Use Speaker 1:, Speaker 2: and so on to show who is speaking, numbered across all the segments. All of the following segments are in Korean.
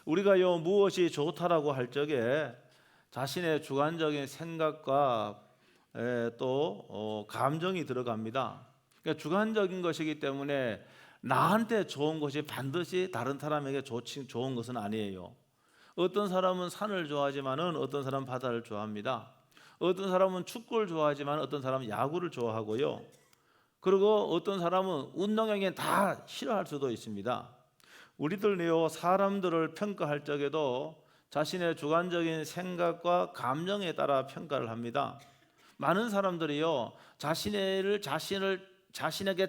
Speaker 1: 우리가요 무엇이 좋다라고 할 적에 자신의 주관적인 생각과 또 감정이 들어갑니다. 그러니까 주관적인 것이기 때문에 나한테 좋은 것이 반드시 다른 사람에게 좋은 것은 아니에요. 어떤 사람은 산을 좋아하지만은 어떤 사람은 바다를 좋아합니다. 어떤 사람은 축구를 좋아하지만 어떤 사람은 야구를 좋아하고요. 그리고 어떤 사람은 운동장에 다 싫어할 수도 있습니다. 우리들요 사람들을 평가할 적에도 자신의 주관적인 생각과 감정에 따라 평가를 합니다. 많은 사람들이요 자신에게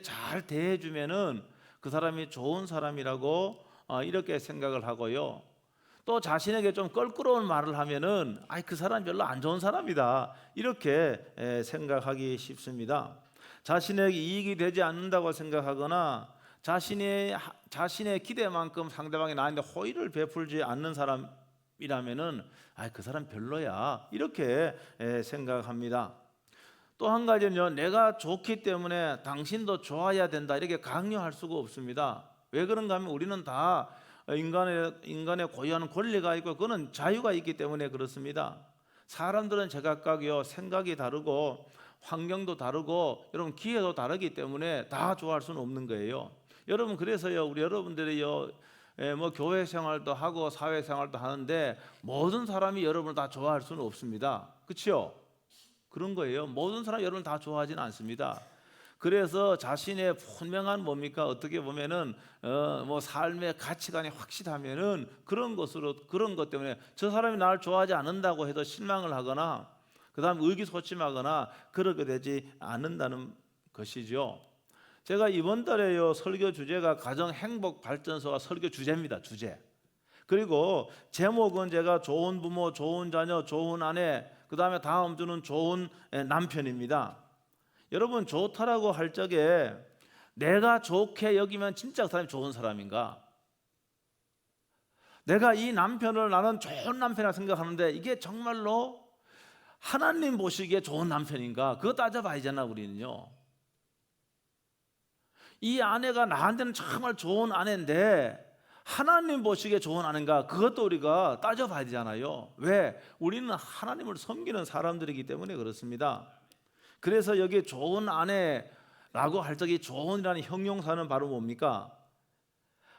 Speaker 1: 잘 대해주면은 그 사람이 좋은 사람이라고 이렇게 생각을 하고요. 또 자신에게 좀 껄끄러운 말을 하면은 그 사람 별로 안 좋은 사람이다 이렇게 생각하기 쉽습니다. 자신에게 이익이 되지 않는다고 생각하거나 자신의 기대만큼 상대방이 나한테 호의를 베풀지 않는 사람이라면은 그 사람 별로야 이렇게 생각합니다. 또 한 가지는요, 내가 좋기 때문에 당신도 좋아야 된다 이렇게 강요할 수가 없습니다. 왜 그런가 하면 우리는 다 인간의 고유한 권리가 있고 그거는 자유가 있기 때문에 그렇습니다. 사람들은 제각각요 생각이 다르고 환경도 다르고 여러분 기회도 다르기 때문에 다 좋아할 수는 없는 거예요. 여러분 그래서요 우리 여러분들이요 뭐 교회 생활도 하고 사회 생활도 하는데 모든 사람이 여러분을 다 좋아할 수는 없습니다. 그렇죠? 그런 거예요. 모든 사람이 여러분을 다 좋아하지는 않습니다. 그래서 자신의 분명한 뭡니까 어떻게 보면은 뭐 삶의 가치관이 확실하면은 그런 것 때문에 저 사람이 나를 좋아하지 않는다고 해도 실망을 하거나 그다음 의기소침하거나 그렇게 되지 않는다는 것이죠. 제가 이번 달에요 설교 주제가 가정행복발전소가 설교 주제입니다. 주제. 그리고 제목은 제가 좋은 부모, 좋은 자녀, 좋은 아내, 그 다음에 다음 주는 좋은 남편입니다. 여러분 좋다라고 할 적에 내가 좋게 여기면 진짜 그 사람이 좋은 사람인가? 내가 이 남편을 나는 좋은 남편이라 생각하는데 이게 정말로 하나님 보시기에 좋은 남편인가? 그거 따져봐야잖아 우리는요. 이 아내가 나한테는 정말 좋은 아내인데 하나님 보시기에 좋은 아내인가? 그것도 우리가 따져봐야 되잖아요. 왜? 우리는 하나님을 섬기는 사람들이기 때문에 그렇습니다. 그래서 여기 좋은 아내라고 할 적에 좋은이라는 형용사는 바로 뭡니까?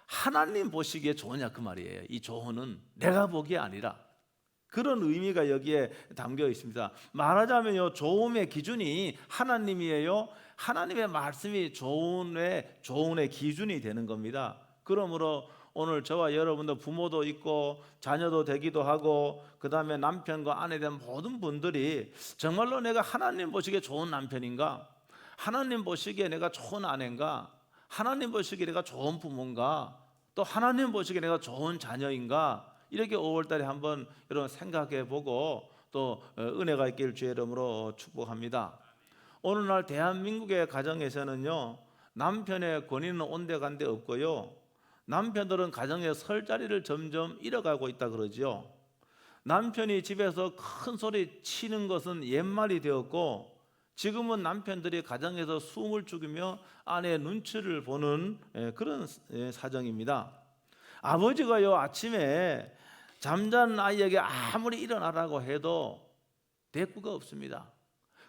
Speaker 1: 하나님 보시기에 좋으냐 그 말이에요. 이 좋은은 내가 보기에 아니라 그런 의미가 여기에 담겨 있습니다. 말하자면요 좋음의 기준이 하나님이에요. 하나님의 말씀이 좋은의 기준이 되는 겁니다. 그러므로 오늘 저와 여러분도 부모도 있고 자녀도 되기도 하고 그 다음에 남편과 아내 된 모든 분들이 정말로 내가 하나님 보시기에 좋은 남편인가? 하나님 보시기에 내가 좋은 아내인가? 하나님 보시기에 내가 좋은 부모인가? 또 하나님 보시기에 내가 좋은 자녀인가? 이렇게 5월달에 한번 여러분 생각해 보고 또 은혜가 있길 주의 이름으로 축복합니다. 오늘날 대한민국의 가정에서는요 남편의 권위는 온데간데 없고요 남편들은 가정의 설 자리를 점점 잃어가고 있다 그러죠. 남편이 집에서 큰 소리 치는 것은 옛말이 되었고 지금은 남편들이 가정에서 숨을 죽이며 아내의 눈치를 보는 그런 사정입니다. 아버지가요 아침에 잠자는 아이에게 아무리 일어나라고 해도 대꾸가 없습니다.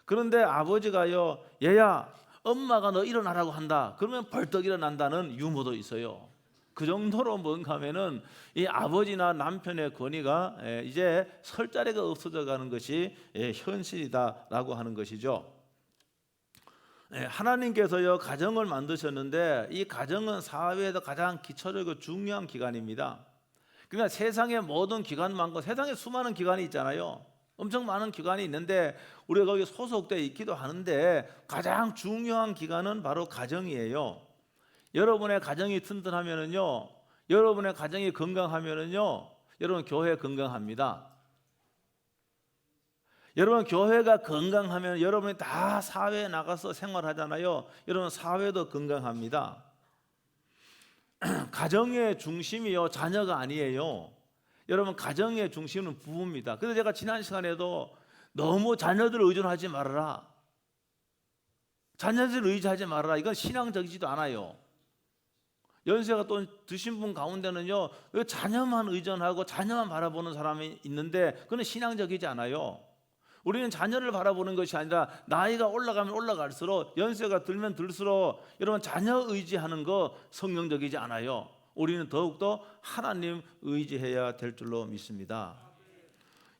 Speaker 1: 그런데 아버지가요 얘야 엄마가 너 일어나라고 한다 그러면 벌떡 일어난다는 유머도 있어요. 그 정도로 뭔가 하면은 이 아버지나 남편의 권위가 이제 설 자리가 없어져 가는 것이 현실이다라고 하는 것이죠. 하나님께서요 가정을 만드셨는데 이 가정은 사회에서 가장 기초적이고 중요한 기관입니다. 그러니까 세상의 모든 기관만큼 세상에 수많은 기관이 있잖아요. 엄청 많은 기관이 있는데 우리가 거기 소속되어 있기도 하는데 가장 중요한 기관은 바로 가정이에요. 여러분의 가정이 튼튼하면은요, 여러분의 가정이 건강하면은요, 여러분 교회 건강합니다. 여러분 교회가 건강하면 여러분이 다 사회에 나가서 생활하잖아요. 여러분 사회도 건강합니다. 가정의 중심이요 자녀가 아니에요. 여러분 가정의 중심은 부부입니다. 그래서 제가 지난 시간에도 너무 자녀들을 의존하지 말아라. 자녀들을 의지하지 말아라. 이건 신앙적이지도 않아요. 연세가 또 드신 분 가운데는요, 자녀만 의존하고 자녀만 바라보는 사람이 있는데 그건 신앙적이지 않아요. 우리는 자녀를 바라보는 것이 아니라 나이가 올라가면 올라갈수록, 연세가 들면 들수록 여러분 자녀 의지하는 거 성경적이지 않아요. 우리는 더욱더 하나님 의지해야 될 줄로 믿습니다.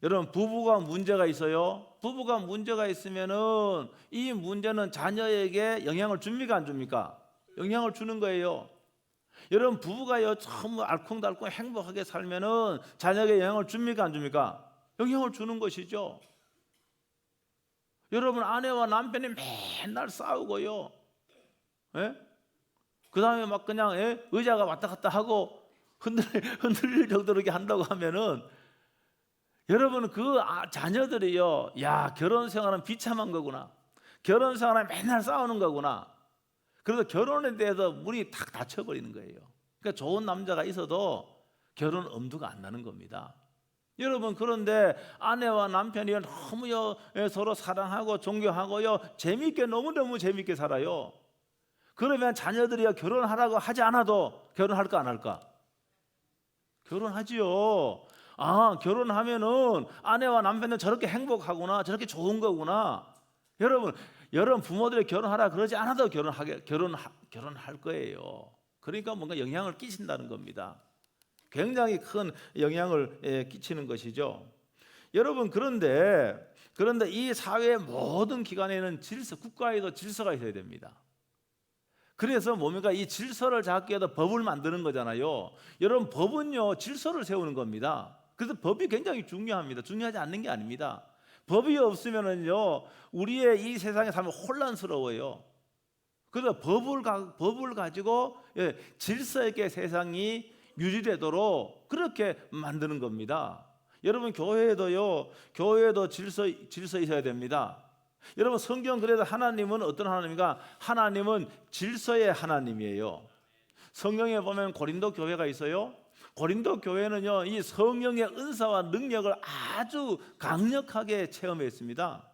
Speaker 1: 여러분, 부부가 문제가 있어요. 부부가 문제가 있으면은 이 문제는 자녀에게 영향을 줍니까 안 줍니까? 영향을 주는 거예요. 여러분, 부부가요 너무 알콩달콩 행복하게 살면은 자녀에게 영향을 줍니까 안 줍니까? 영향을 주는 것이죠. 여러분, 아내와 남편이 맨날 싸우고요, 예? 그 다음에 막 그냥 의자가 왔다 갔다 하고 흔들릴 정도로 이렇게 한다고 하면은 여러분, 그 자녀들이요, 야, 결혼 생활은 비참한 거구나, 결혼 생활은 맨날 싸우는 거구나. 그래서 결혼에 대해서 문이 탁 닫혀버리는 거예요. 그러니까 좋은 남자가 있어도 결혼 엄두가 안 나는 겁니다. 여러분, 그런데 아내와 남편이 너무 서로 사랑하고 존경하고요, 재미있게, 너무너무 재미있게 살아요. 그러면 자녀들이 결혼하라고 하지 않아도 결혼할까 안 할까? 결혼하지요. 아, 결혼하면은 아내와 남편은 저렇게 행복하구나, 저렇게 좋은 거구나. 여러분 부모들이 결혼하라 그러지 않아도 결혼할 거예요. 그러니까 뭔가 영향을 끼친다는 겁니다. 굉장히 큰 영향을 끼치는 것이죠. 여러분, 그런데 이 사회의 모든 기관에는 국가에도 질서가 있어야 됩니다. 그래서 뭡니까? 이 질서를 잡기 위해서 법을 만드는 거잖아요. 여러분, 법은요 질서를 세우는 겁니다. 그래서 법이 굉장히 중요합니다. 중요하지 않는 게 아닙니다. 법이 없으면은요 우리의 이 세상에 살면 혼란스러워요. 그래서 법을 가지고 질서 있게 세상이 유지되도록 그렇게 만드는 겁니다. 여러분, 교회도 질서 있어야 됩니다. 여러분, 성경 그래도 하나님은 어떤 하나님인가? 하나님은 질서의 하나님이에요. 성경에 보면 고린도 교회가 있어요. 고린도 교회는요 이 성령의 은사와 능력을 아주 강력하게 체험했습니다.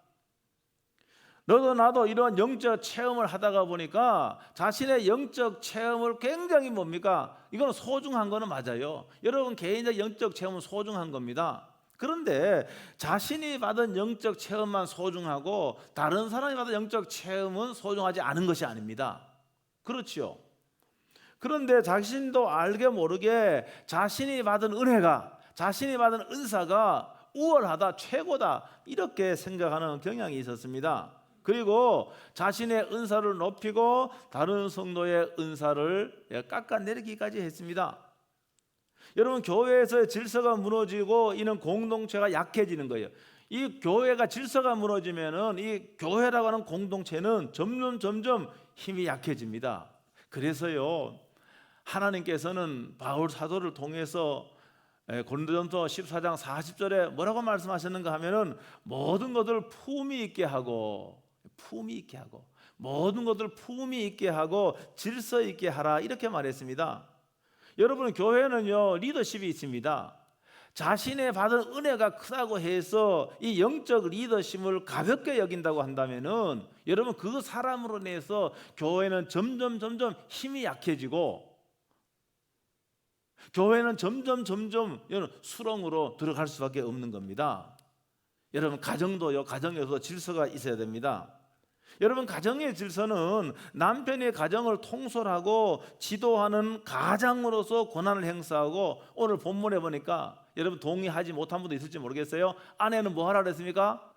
Speaker 1: 너도 나도 이런 영적 체험을 하다가 보니까 자신의 영적 체험을 굉장히 뭡니까? 이건 소중한 거는 맞아요. 여러분, 개인적 영적 체험은 소중한 겁니다. 그런데 자신이 받은 영적 체험만 소중하고 다른 사람이 받은 영적 체험은 소중하지 않은 것이 아닙니다. 그렇지요. 그런데 자신도 알게 모르게 자신이 받은 은혜가, 자신이 받은 은사가 우월하다, 최고다, 이렇게 생각하는 경향이 있었습니다. 그리고 자신의 은사를 높이고 다른 성도의 은사를 깎아내리기까지 했습니다. 여러분, 교회에서의 질서가 무너지고 이는 공동체가 약해지는 거예요. 이 교회가 질서가 무너지면은 이 교회라고 하는 공동체는 점점 힘이 약해집니다. 그래서요 하나님께서는 바울 사도를 통해서 고린도전서 14장 40절에 뭐라고 말씀하셨는가 하면은 모든 것을 품위 있게 하고 모든 것을 품위 있게 하고 질서 있게 하라, 이렇게 말했습니다. 여러분, 교회는요 리더십이 있습니다. 자신의 받은 은혜가 크다고 해서 이 영적 리더십을 가볍게 여긴다고 한다면은 여러분, 그 사람으로 인해서 교회는 점점 힘이 약해지고 교회는 점점 수렁으로 들어갈 수밖에 없는 겁니다. 여러분, 가정도요, 가정에서 질서가 있어야 됩니다. 여러분, 가정의 질서는 남편이 가정을 통솔하고 지도하는 가장으로서 권한을 행사하고, 오늘 본문에 보니까 여러분 동의하지 못한 분도 있을지 모르겠어요. 아내는 뭐 하라 그랬습니까?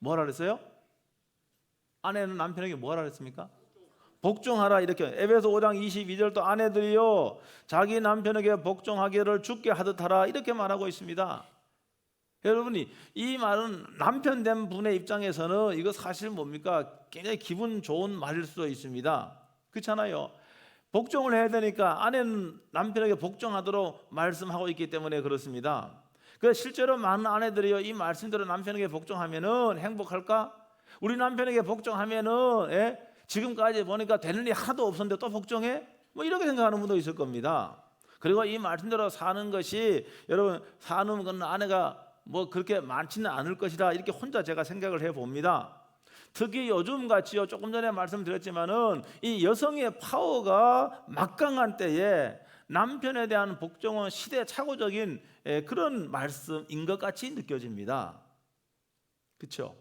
Speaker 1: 뭐하라 그랬어요? 아내는 남편에게 뭐하라 그랬습니까? 복종하라, 이렇게. 에베소 5장 22절도 아내들이요 자기 남편에게 복종하기를 주께 하듯 하라, 이렇게 말하고 있습니다. 여러분이 이 말은 남편 된 분의 입장에서는 이거 사실 뭡니까? 굉장히 기분 좋은 말일 수도 있습니다. 그렇잖아요. 복종을 해야 되니까 아내는 남편에게 복종하도록 말씀하고 있기 때문에 그렇습니다. 그래서 실제로 많은 아내들이요 이 말씀대로 남편에게 복종하면은 행복할까? 우리 남편에게 복종하면은 지금까지 보니까 되는 일이 하나도 없었는데 또 복종해? 뭐 이렇게 생각하는 분도 있을 겁니다. 그리고 이 말씀대로 사는 것이, 여러분, 사는 건 아내가 뭐 그렇게 많지는 않을 것이다, 이렇게 혼자 제가 생각을 해봅니다. 특히 요즘 같이요, 조금 전에 말씀드렸지만은 이 여성의 파워가 막강한 때에 남편에 대한 복종은 시대착오적인 그런 말씀인 것 같이 느껴집니다. 그렇죠?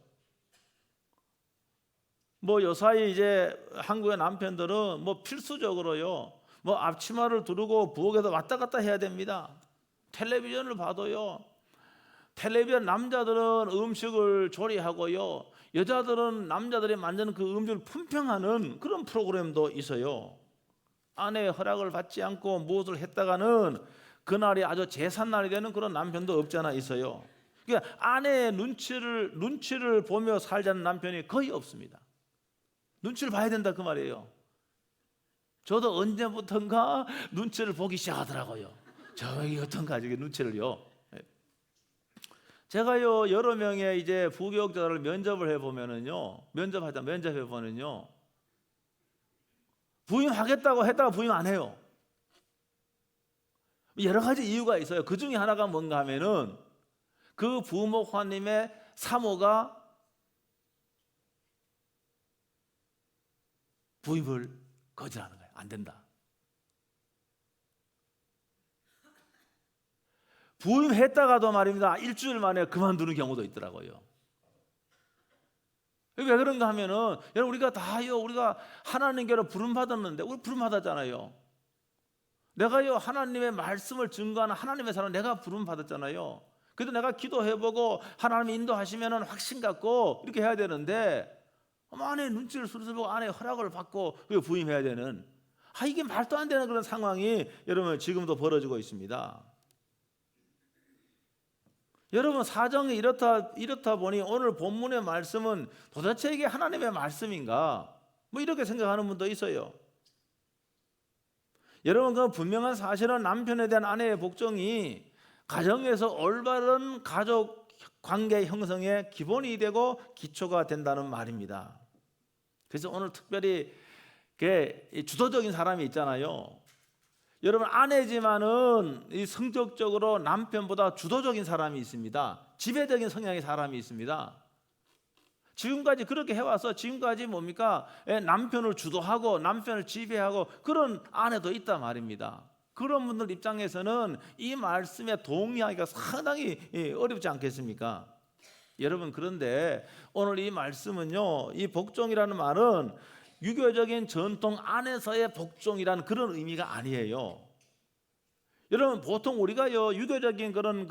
Speaker 1: 뭐 요사이 이제 한국의 남편들은 뭐 필수적으로요, 뭐 앞치마를 두르고 부엌에서 왔다 갔다 해야 됩니다. 텔레비전을 봐도요, 텔레비전 남자들은 음식을 조리하고요, 여자들은 남자들이 만드는 그 음식을 품평하는 그런 프로그램도 있어요. 아내의 허락을 받지 않고 무엇을 했다가는 그날이 아주 제삿날이 되는 그런 남편도 없잖아 있어요. 그러니까 아내의 눈치를 보며 살자는 남편이 거의 없습니다. 눈치를 봐야 된다 그 말이에요. 저도 언제부턴가 눈치를 보기 시작하더라고요. 저기 어떤가 저기 눈치를요. 제가요 여러 명의 이제 부교육자를 면접을 해보면은요, 면접해보면은요, 부임하겠다고 했다가 부임 안 해요. 여러 가지 이유가 있어요. 그 중에 하나가 뭔가 하면은 그 부목사님의 사모가 부임을 거절하는 거예요. 안 된다. 부임했다가도 말입니다, 일주일 만에 그만두는 경우도 있더라고요. 왜 그런가 하면은, 여러분 우리가 다요, 우리가 하나님께로 부름받았는데, 우리 부름받았잖아요. 내가요 하나님의 말씀을 증거하는 하나님의 사람, 내가 부름받았잖아요. 그래도 내가 기도해보고 하나님이 인도하시면은 확신 갖고 이렇게 해야 되는데, 아내 눈치를 슬슬 보고 아내 허락을 받고 부임해야 되는, 이게 말도 안 되는 그런 상황이 여러분 지금도 벌어지고 있습니다. 여러분 사정이 이렇다 보니 오늘 본문의 말씀은 도대체 이게 하나님의 말씀인가? 뭐 이렇게 생각하는 분도 있어요. 여러분 그 분명한 사실은 남편에 대한 아내의 복종이 가정에서 올바른 가족 관계 형성의 기본이 되고 기초가 된다는 말입니다. 그래서 오늘 특별히 주도적인 사람이 있잖아요. 여러분 아내지만은 이 성격적으로 남편보다 주도적인 사람이 있습니다. 지배적인 성향의 사람이 있습니다. 지금까지 그렇게 해와서 지금까지 뭡니까? 남편을 주도하고 남편을 지배하고 그런 아내도 있단 말입니다. 그런 분들 입장에서는 이 말씀에 동의하기가 상당히 어렵지 않겠습니까? 여러분 그런데 오늘 이 말씀은요, 이 복종이라는 말은 유교적인 전통 안에서의 복종이라는 그런 의미가 아니에요. 여러분 보통 우리가요 유교적인 그런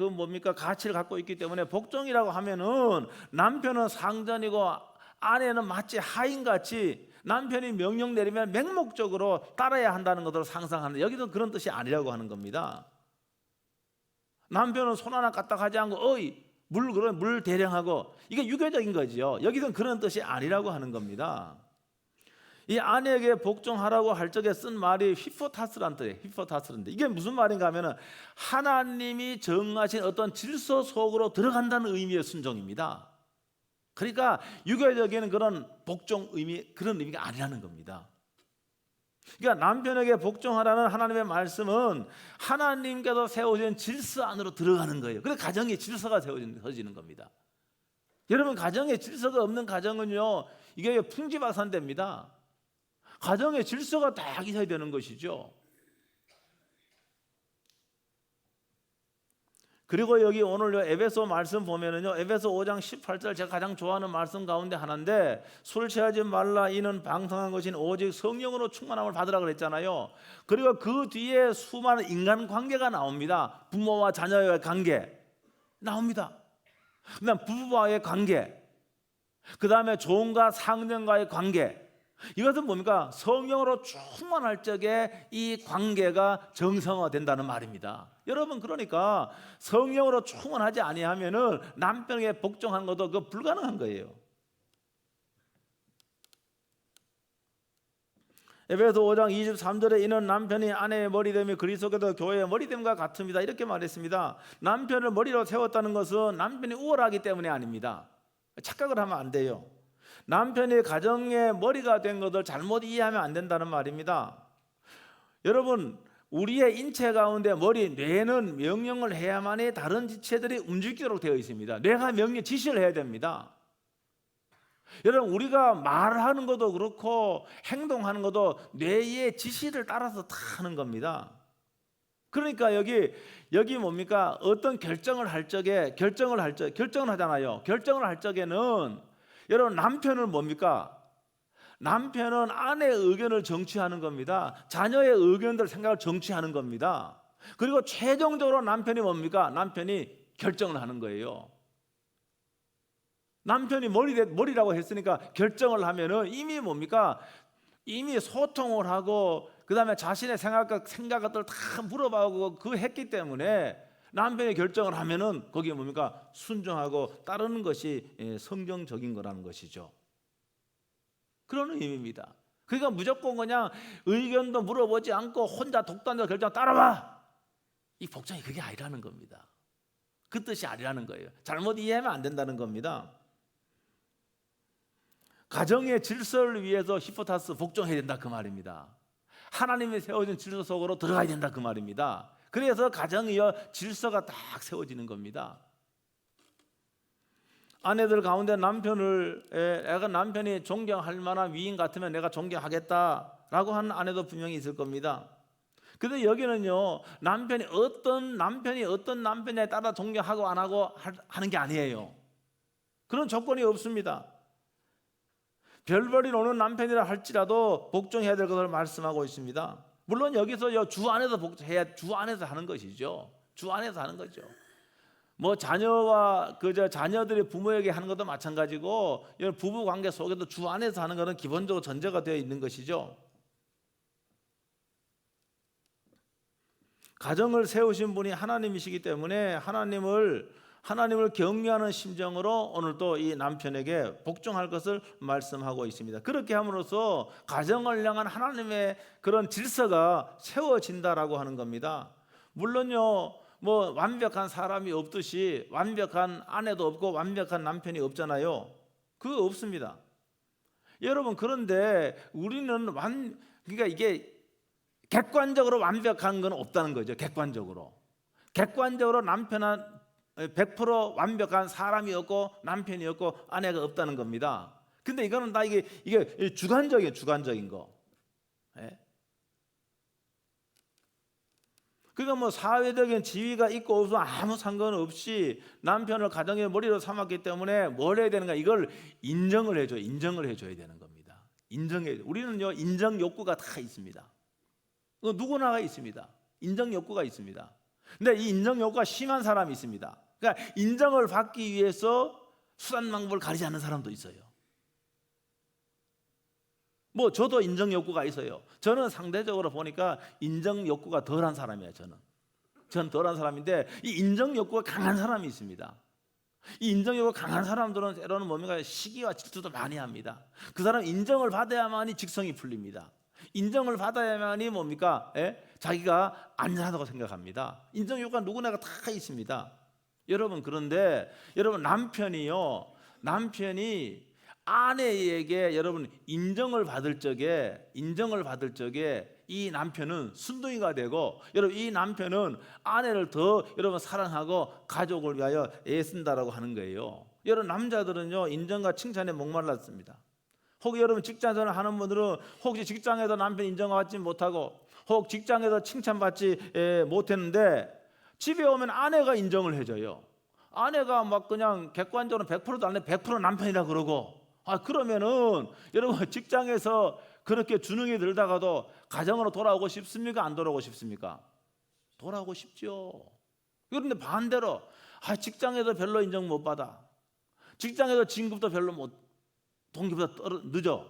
Speaker 1: 가치를 갖고 있기 때문에 복종이라고 하면은 남편은 상전이고 아내는 마치 하인같이 남편이 명령 내리면 맹목적으로 따라야 한다는 것으로 상상하는데, 여기도 그런 뜻이 아니라고 하는 겁니다. 남편은 손 하나 까딱하지 않고 물 대령하고, 이게 유교적인 거지요. 여기서는 그런 뜻이 아니라고 하는 겁니다. 이 아내에게 복종하라고 할 적에 쓴 말이 히포타스란 뜻이에요. 히포타스인데 이게 무슨 말인가 하면은 하나님이 정하신 어떤 질서 속으로 들어간다는 의미의 순종입니다. 그러니까 유교적인 그런 복종 그런 의미가 아니라는 겁니다. 그러니까 남편에게 복종하라는 하나님의 말씀은 하나님께서 세우신 질서 안으로 들어가는 거예요. 그래서 가정의 질서가 세워지는 겁니다. 여러분 가정의 질서가 없는 가정은요, 이게 풍지박산됩니다. 가정의 질서가 딱 있어야 되는 것이죠. 그리고 여기 오늘 에베소 말씀 보면은요, 에베소 5장 18절 제가 가장 좋아하는 말씀 가운데 하나인데, 술 취하지 말라 이는 방탕한 것인 오직 성령으로 충만함을 받으라 그랬잖아요. 그리고 그 뒤에 수많은 인간 관계가 나옵니다. 부모와 자녀의 관계 나옵니다. 그다음 부부와의 관계, 그 다음에 종과 상전과의 관계, 이것은 뭡니까? 성령으로 충만할 적에 이 관계가 정성화된다는 말입니다. 여러분 그러니까 성령으로 충만하지 아니하면은 남편에게 복종한 것도 그 불가능한 거예요. 에베소 5장 23절에 이는 남편이 아내의 머리됨이 그리스도께서 교회의 머리됨과 같습니다. 이렇게 말했습니다. 남편을 머리로 세웠다는 것은 남편이 우월하기 때문이 아닙니다. 착각을 하면 안 돼요. 남편이 가정의 머리가 된 것을 잘못 이해하면 안 된다는 말입니다. 여러분 우리의 인체 가운데 뇌는 명령을 해야만이 다른 지체들이 움직이도록 되어 있습니다. 뇌가 지시를 해야 됩니다. 여러분, 우리가 말하는 것도 그렇고 행동하는 것도 뇌의 지시를 따라서 다 하는 겁니다. 그러니까 여기 뭡니까? 어떤 결정을 하잖아요. 결정을 할 적에는 여러분, 남편은 뭡니까? 남편은 아내의 의견을 정치하는 겁니다. 자녀의 의견들, 생각을 정치하는 겁니다. 그리고 최종적으로 남편이 뭡니까? 남편이 결정을 하는 거예요. 남편이 머리라고 했으니까 결정을 하면은 이미 뭡니까? 이미 소통을 하고 그 다음에 자신의 생각들을 다 물어봐고 했기 때문에 남편이 결정을 하면은 거기에 뭡니까? 순종하고 따르는 것이 성경적인 거라는 것이죠. 그런 의미입니다. 그러니까 무조건 그냥 의견도 물어보지 않고 혼자 독단적으로 결정 따라와, 이 복종이 그게 아니라는 겁니다. 그 뜻이 아니라는 거예요. 잘못 이해하면 안 된다는 겁니다. 가정의 질서를 위해서 히포타스 복종해야 된다 그 말입니다. 하나님이 세워진 질서 속으로 들어가야 된다 그 말입니다. 그래서 가정이요 질서가 딱 세워지는 겁니다. 아내들 가운데 내가 남편이 존경할 만한 위인 같으면 내가 존경하겠다라고 하는 아내도 분명히 있을 겁니다. 근데 여기는요, 남편이 어떤 남편에 따라 존경하고 안 하고 하는 게 아니에요. 그런 조건이 없습니다. 별벌이 노는 남편이라 할지라도 복종해야 될 것을 말씀하고 있습니다. 물론 여기서 주 안에서 복종해야, 주 안에서 하는 것이죠. 주 안에서 하는 거죠. 뭐 자녀와 자녀들이 부모에게 하는 것도 마찬가지고, 부부 관계 속에도 주 안에서 하는 것은 기본적으로 전제가 되어 있는 것이죠. 가정을 세우신 분이 하나님이시기 때문에 하나님을 경외하는 심정으로 오늘도 이 남편에게 복종할 것을 말씀하고 있습니다. 그렇게 함으로써 가정을 향한 하나님의 그런 질서가 세워진다라고 하는 겁니다. 물론요, 뭐 완벽한 사람이 없듯이 완벽한 아내도 없고 완벽한 남편이 없잖아요. 그거 없습니다. 여러분, 그런데 우리는 그러니까 이게 객관적으로 완벽한 건 없다는 거죠. 객관적으로 남편은 100% 완벽한 사람이 없고 남편이 없고 아내가 없다는 겁니다. 근데 이거는 다 이게 주관적인 거. 예? 그러니까 뭐 사회적인 지위가 있고 없으면 아무 상관없이 남편을 가정의 머리로 삼았기 때문에 뭘 해야 되는가? 이걸 인정을 해줘야 되는 겁니다. 우리는요, 인정 욕구가 다 있습니다. 누구나가 있습니다. 인정 욕구가 있습니다. 근데 이 인정 욕구가 심한 사람이 있습니다. 그러니까 인정을 받기 위해서 수단방법을 가리지 않는 사람도 있어요. 뭐 저도 인정 욕구가 있어요. 저는 상대적으로 보니까 인정 욕구가 덜한 사람이에요. 저는 덜한 사람인데 이 인정 욕구가 강한 사람이 있습니다. 이 인정 욕구가 강한 사람들은 때로는 뭡니까? 시기와 질투도 많이 합니다. 그 사람 인정을 받아야만이 직성이 풀립니다. 인정을 받아야만이 뭡니까? 자기가 안전하다고 생각합니다. 인정 욕구가 누구나가 다 있습니다. 여러분, 그런데 여러분, 남편이 아내에게 여러분 인정을 받을 적에 이 남편은 순둥이가 되고, 여러분, 이 남편은 아내를 더 여러분 사랑하고 가족을 위하여 애쓴다라고 하는 거예요. 여러분, 남자들은요 인정과 칭찬에 목말랐습니다. 혹 여러분 직장생활 하는 분들은 혹시 직장에서 남편 인정받지 못하고 혹 직장에서 칭찬받지 못했는데 집에 오면 아내가 인정을 해줘요. 아내가 막 그냥 객관적으로 100%도 안 해, 100% 남편이라 그러고, 그러면은 여러분 직장에서 그렇게 주눅이 들다가도 가정으로 돌아오고 싶습니까? 안 돌아오고 싶습니까? 돌아오고 싶죠. 그런데 반대로 직장에서 별로 인정 못 받아, 직장에서 진급도 별로 동기보다 늦어.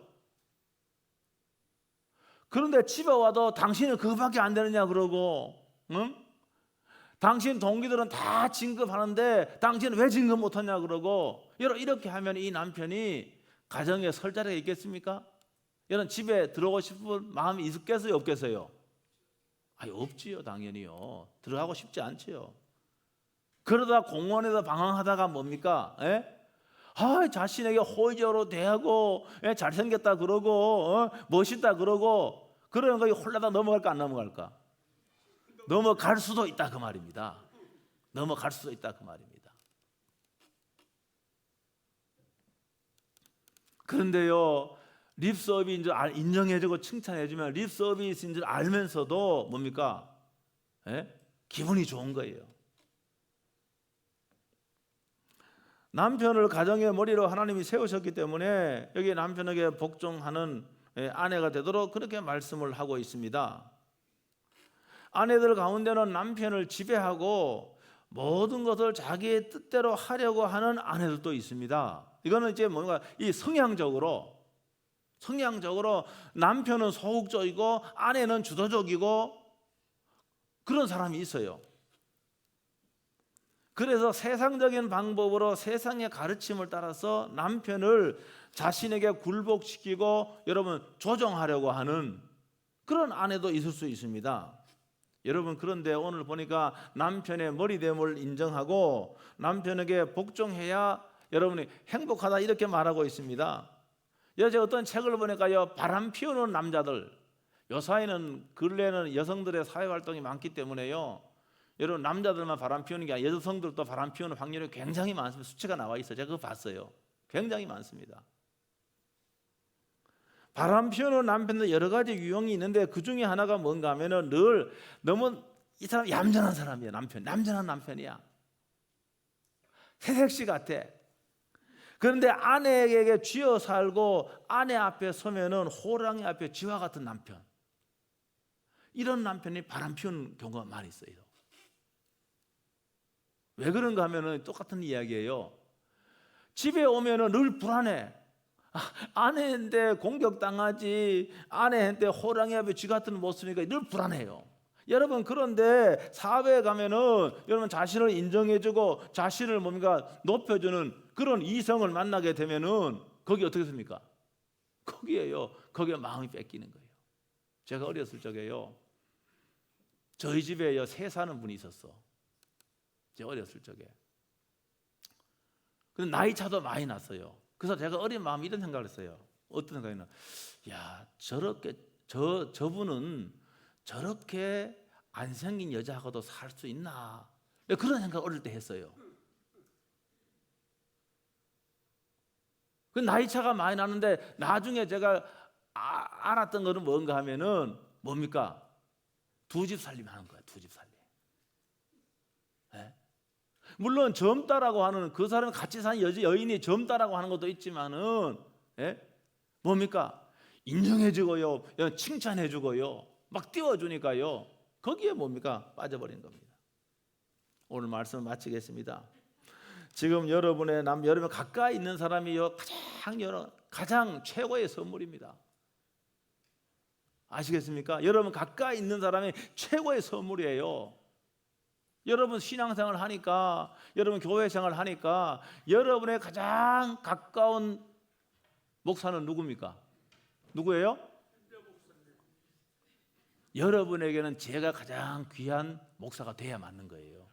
Speaker 1: 그런데 집에 와도 당신은 그거밖에 안 되느냐 그러고, 응? 당신 동기들은 다 진급하는데 당신은 왜 진급 못하냐 그러고, 여러분, 이렇게 하면 이 남편이 가정에 설 자리가 있겠습니까? 여러분, 집에 들어오고 싶은 마음이 있겠어요, 없겠어요? 없지요. 당연히요. 들어가고 싶지 않지요. 그러다 공원에서 방황하다가 뭡니까? 자신에게 호의적으로 대하고 잘생겼다 그러고 멋있다 그러고, 그러는 거 홀라다 넘어갈까 안 넘어갈까? 넘어갈 수도 있다 그 말입니다. 넘어갈 수도 있다 그 말입니다. 그런데요, 립 서비스인 줄 인정해주고 칭찬해주면 립 서비스인 줄 알면서도 뭡니까? 예? 기분이 좋은 거예요. 남편을 가정의 머리로 하나님이 세우셨기 때문에 여기 남편에게 복종하는 아내가 되도록 그렇게 말씀을 하고 있습니다. 아내들 가운데는 남편을 지배하고 모든 것을 자기의 뜻대로 하려고 하는 아내들도 있습니다. 이거는 이제 뭔가 이 성향적으로 남편은 소극적이고 아내는 주도적이고 그런 사람이 있어요. 그래서 세상적인 방법으로 세상의 가르침을 따라서 남편을 자신에게 굴복시키고 여러분 조정하려고 하는 그런 아내도 있을 수 있습니다. 여러분, 그런데 오늘 보니까 남편의 머리됨을 인정하고 남편에게 복종해야 여러분이 행복하다 이렇게 말하고 있습니다. 제가 어떤 책을 보니까요, 바람 피우는 남자들, 요사이는 근래에는 여성들의 사회활동이 많기 때문에요, 여러분 남자들만 바람 피우는 게 아니라 여성들도 바람 피우는 확률이 굉장히 많습니다. 수치가 나와 있어요. 제가 그거 봤어요. 굉장히 많습니다. 바람 피우는 남편도 여러 가지 유형이 있는데 그 중에 하나가 뭔가 하면은 늘 너무 이 사람 얌전한 사람이야. 얌전한 남편이야. 새색시 같아. 그런데 아내에게 쥐어 살고 아내 앞에 서면은 호랑이 앞에 쥐와 같은 남편. 이런 남편이 바람 피우는 경우가 많이 있어요. 왜 그런가 하면은 똑같은 이야기예요. 집에 오면은 늘 불안해. 아내한테 공격당하지, 아내한테 호랑이 앞에 쥐 같은 모습이니까 늘 불안해요. 여러분, 그런데 사회에 가면은 여러분 자신을 인정해주고 자신을 뭔가 높여주는 그런 이성을 만나게 되면은 거기 어떻게 됩니까? 거기에 마음이 뺏기는 거예요. 제가 어렸을 적에요, 저희 집에 새 사는 분이 있었어. 제가 어렸을 적에. 근데 나이 차도 많이 났어요. 그래서 제가 어린 마음에 이런 생각을 했어요. 어떤 생각이냐? 야, 저분은 저렇게 안 생긴 여자하고도 살 수 있나? 그런 생각 어릴 때 했어요. 그 나이 차가 많이 나는데 나중에 제가 알았던 거는 뭔가 하면은 뭡니까? 두 집 살림 하는 거야. 두 집 살림. 네? 물론 젊다라고 하는 그 사람 같이 사는 여인이 젊다라고 하는 것도 있지만은 뭡니까? 인정해주고요, 칭찬해주고요, 막 띄워주니까요. 거기에 뭡니까? 빠져버린 겁니다. 오늘 말씀 마치겠습니다. 지금 여러분 가까이 있는 사람이요 가장 최고의 선물입니다. 아시겠습니까? 여러분 가까이 있는 사람이 최고의 선물이에요. 여러분 신앙생활을 하니까, 여러분 교회생활을 하니까 여러분의 가장 가까운 목사는 누굽니까? 누구예요? 여러분에게는 제가 가장 귀한 목사가 돼야 맞는 거예요.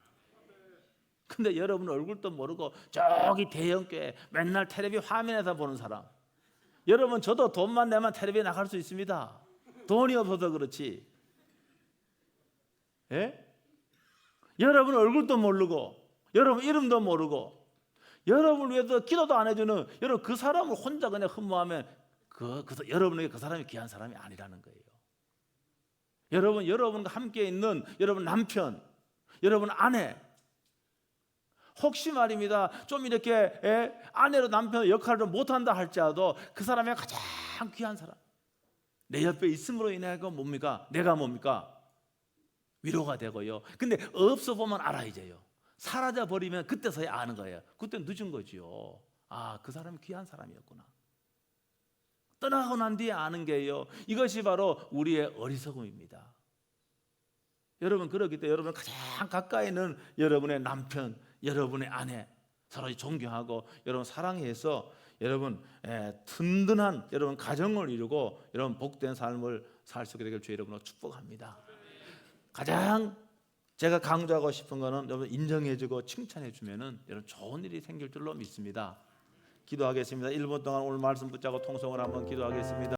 Speaker 1: 근데 여러분 얼굴도 모르고 저기 대형교회 맨날 텔레비 화면에서 보는 사람, 여러분 저도 돈만 내면 텔레비에 나갈 수 있습니다. 돈이 없어서 그렇지. 여러분 얼굴도 모르고 여러분 이름도 모르고 여러분을 위해서 기도도 안 해주는 여러분 그 사람을 혼자 그냥 흠모하면 여러분에게 그 사람이 귀한 사람이 아니라는 거예요. 여러분과 함께 있는 여러분 남편, 여러분 아내, 혹시 말입니다 좀 이렇게 아내로 남편의 역할을 못한다 할지라도 그 사람이 가장 귀한 사람, 내 옆에 있음으로 인해 내가 뭡니까? 위로가 되고요. 근데 없어 보면 알아야죠. 사라져 버리면 그때서야 아는 거예요. 그때 늦은 거지요. 그 사람이 귀한 사람이었구나. 떠나고 난 뒤에 아는 게요, 이것이 바로 우리의 어리석음입니다. 여러분, 그렇기 때문에 여러분 가장 가까이 있는 여러분의 남편, 여러분의 아내 서로 존경하고 여러분 사랑해서 여러분 든든한 여러분 가정을 이루고 여러분 복된 삶을 살 수 있게 되길 주 여러분으로 축복합니다. 가장 제가 강조하고 싶은 거는 여러분 인정해주고 칭찬해주면은 여러분 좋은 일이 생길 줄로 믿습니다. 기도하겠습니다. 1분 동안 오늘 말씀 붙잡고 통성을 한번 기도하겠습니다.